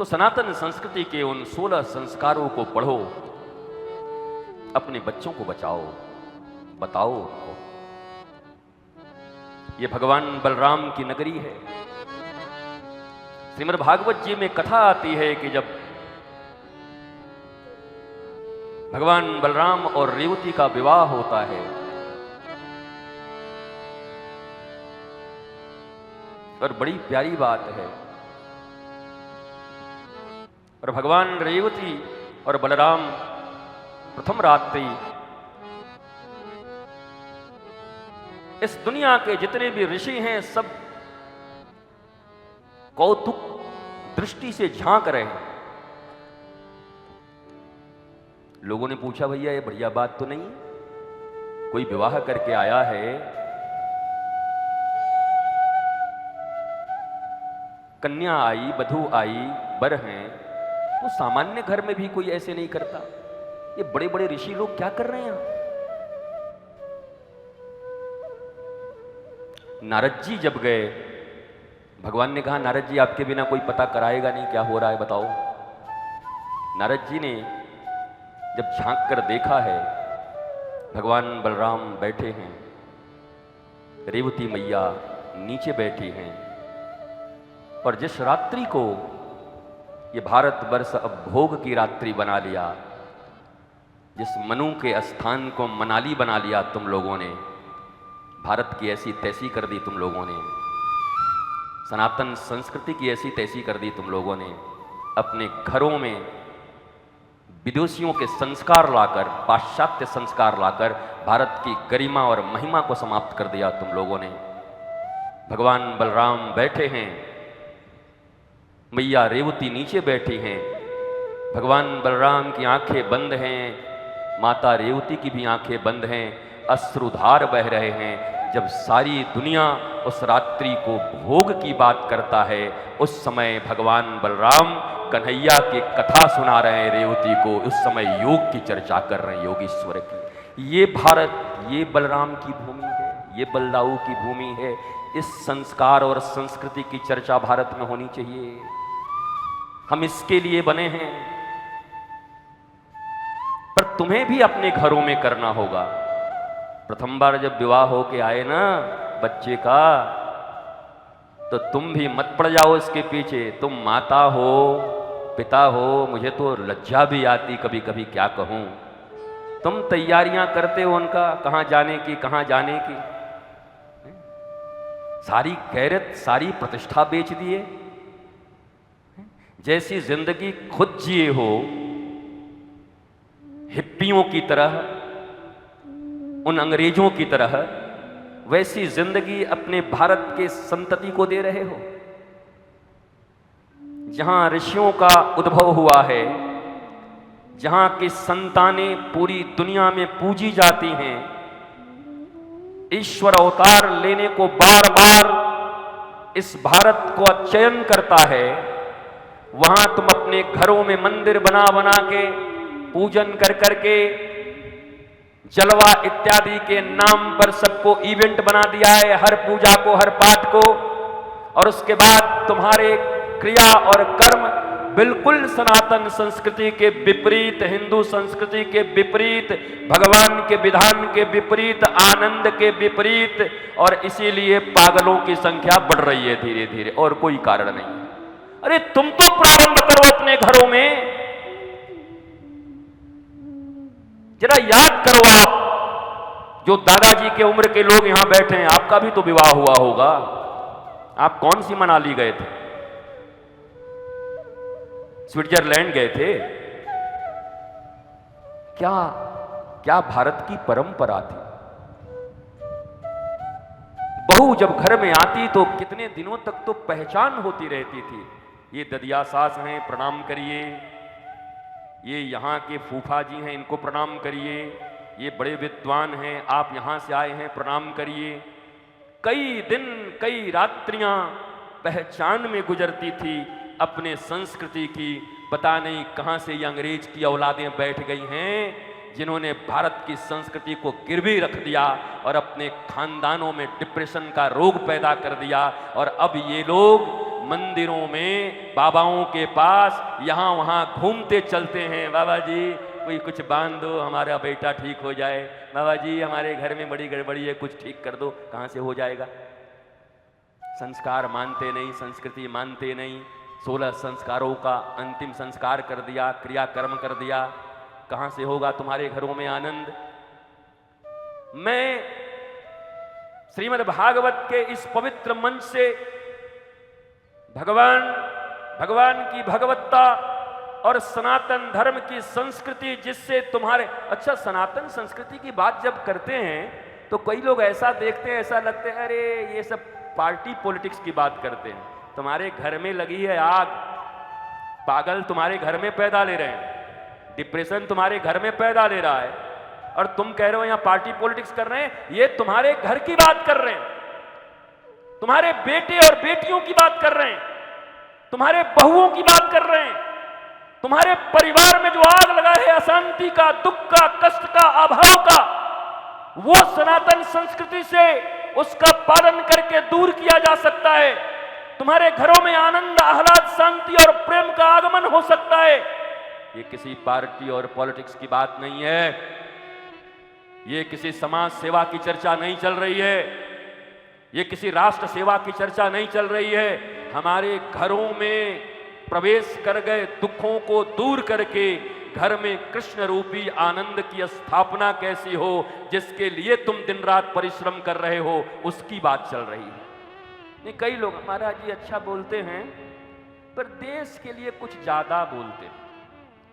तो सनातन संस्कृति के उन 16 संस्कारों को पढ़ो, अपने बच्चों को बचाओ, बताओ उनको। ये भगवान बलराम की नगरी है। श्रीमद् भागवत जी में कथा आती है कि जब भगवान बलराम और रेवती का विवाह होता है, और बड़ी प्यारी बात है, और भगवान रेवती और बलराम प्रथम रात्रि इस दुनिया के जितने भी ऋषि हैं सब कौतुक दृष्टि से झांक रहे हैं। लोगों ने पूछा, भैया ये बढ़िया बात तो नहीं है, कोई विवाह करके आया है, कन्या आई, वधू आई, वर हैं, तो सामान्य घर में भी कोई ऐसे नहीं करता। ये बड़े बड़े ऋषि लोग क्या कर रहे हैं? नारद जी जब गए, भगवान ने कहा, नारद जी आपके बिना कोई पता कराएगा नहीं क्या हो रहा है, बताओ। नारद जी ने जब झांक कर देखा है, भगवान बलराम बैठे हैं, रेवती मैया नीचे बैठी हैं, और जिस रात्रि को ये भारतवर्ष अब भोग की रात्रि बना लिया, जिस मनु के स्थान को मनाली बना लिया तुम लोगों ने, भारत की ऐसी तैसी कर दी तुम लोगों ने, सनातन संस्कृति की ऐसी तैसी कर दी तुम लोगों ने, अपने घरों में विदेशियों के संस्कार लाकर, पाश्चात्य संस्कार लाकर भारत की गरिमा और महिमा को समाप्त कर दिया तुम लोगों ने। भगवान बलराम बैठे हैं, मैया रेवती नीचे बैठी हैं, भगवान बलराम की आंखें बंद हैं, माता रेवती की भी आंखें बंद हैं, अश्रुधार बह रहे हैं। जब सारी दुनिया उस रात्रि को भोग की बात करता है, उस समय भगवान बलराम कन्हैया की कथा सुना रहे हैं रेवती को, उस समय योग की चर्चा कर रहे हैं, योगीश्वर की। ये भारत, ये बलराम की भूमि है, ये बलदाऊ की भूमि है। इस संस्कार और संस्कृति की चर्चा भारत में होनी चाहिए। हम इसके लिए बने हैं, पर तुम्हें भी अपने घरों में करना होगा। प्रथम बार जब विवाह होके आए ना बच्चे का, तो तुम भी मत पड़ जाओ इसके पीछे। तुम माता हो, पिता हो, मुझे तो लज्जा भी आती कभी कभी, क्या कहूं। तुम तैयारियां करते हो उनका, कहां जाने की, कहां जाने की, सारी गैरत, सारी प्रतिष्ठा बेच दिए। जैसी जिंदगी खुद जिए हो हिप्पियों की तरह, उन अंग्रेजों की तरह, वैसी जिंदगी अपने भारत के संतति को दे रहे हो। जहां ऋषियों का उद्भव हुआ है, जहां की संतानें पूरी दुनिया में पूजी जाती हैं, ईश्वर अवतार लेने को बार बार इस भारत को चयन करता है, वहां तुम अपने घरों में मंदिर बना बना के, पूजन कर करके, जलवा इत्यादि के नाम पर सबको इवेंट बना दिया है, हर पूजा को, हर पाठ को। और उसके बाद तुम्हारे क्रिया और कर्म बिल्कुल सनातन संस्कृति के विपरीत, हिंदू संस्कृति के विपरीत, भगवान के विधान के विपरीत, आनंद के विपरीत। और इसीलिए पागलों की संख्या बढ़ रही है धीरे धीरे, और कोई कारण नहीं। अरे तुम तो प्रारंभ करो अपने घरों में। जरा याद करो, आप जो दादाजी के उम्र के लोग यहां बैठे हैं, आपका भी तो विवाह हुआ होगा। आप कौन सी मनाली गए थे? स्विट्जरलैंड गए थे? क्या क्या भारत की परंपरा थी। बहू जब घर में आती तो कितने दिनों तक तो पहचान होती रहती थी। ये ददिया सास हैं, प्रणाम करिए। ये यहाँ के फूफा जी हैं, इनको प्रणाम करिए। ये बड़े विद्वान हैं, आप यहाँ से आए हैं, प्रणाम करिए। कई दिन, कई रात्रियां पहचान में गुजरती थी अपने संस्कृति की। पता नहीं कहाँ से ये अंग्रेज की औलादें बैठ गई हैं जिन्होंने भारत की संस्कृति को गिरवी रख दिया और अपने खानदानों में डिप्रेशन का रोग पैदा कर दिया। और अब ये लोग मंदिरों में बाबाओं के पास यहाँ वहाँ घूमते चलते हैं, बाबा जी कोई कुछ बांध दो, हमारा बेटा ठीक हो जाए, बाबा जी हमारे घर में बड़ी गड़बड़ी है, कुछ ठीक कर दो। कहाँ से हो जाएगा? संस्कार मानते नहीं, संस्कृति मानते नहीं। 16 संस्कारों का अंतिम संस्कार कर दिया, क्रियाकर्म कर दिया, कहां से होगा तुम्हारे घरों में आनंद? मैं श्रीमद् भागवत के इस पवित्र मंच से भगवान की भगवत्ता और सनातन धर्म की संस्कृति, जिससे तुम्हारे अच्छा सनातन संस्कृति की बात जब करते हैं तो कई लोग ऐसा देखते हैं, ऐसा लगता है अरे ये सब पार्टी पॉलिटिक्स की बात करते हैं। तुम्हारे घर में लगी है आग, पागल तुम्हारे घर में पैदा ले रहे हैं, डिप्रेशन तुम्हारे घर में पैदा ले रहा है, और तुम कह रहे हो यहां पार्टी पॉलिटिक्स कर रहे हैं। ये तुम्हारे घर की बात कर रहे हैं, तुम्हारे बेटे और बेटियों की बात कर रहे हैं, तुम्हारे बहुओं की बात कर रहे हैं। तुम्हारे परिवार में जो आग लगा है अशांति का, दुख का, कष्ट का, अभाव का, वो सनातन संस्कृति से उसका पालन करके दूर किया जा सकता है। तुम्हारे घरों में आनंद, आह्लाद, शांति और प्रेम का आगमन हो सकता है। ये किसी पार्टी और पॉलिटिक्स की बात नहीं है, ये किसी समाज सेवा की चर्चा नहीं चल रही है, ये किसी राष्ट्र सेवा की चर्चा नहीं चल रही है। हमारे घरों में प्रवेश कर गए दुखों को दूर करके घर में कृष्ण रूपी आनंद की स्थापना कैसी हो, जिसके लिए तुम दिन रात परिश्रम कर रहे हो, उसकी बात चल रही है। नहीं, कई लोग महाराज जी अच्छा बोलते हैं पर देश के लिए कुछ ज्यादा बोलते हैं।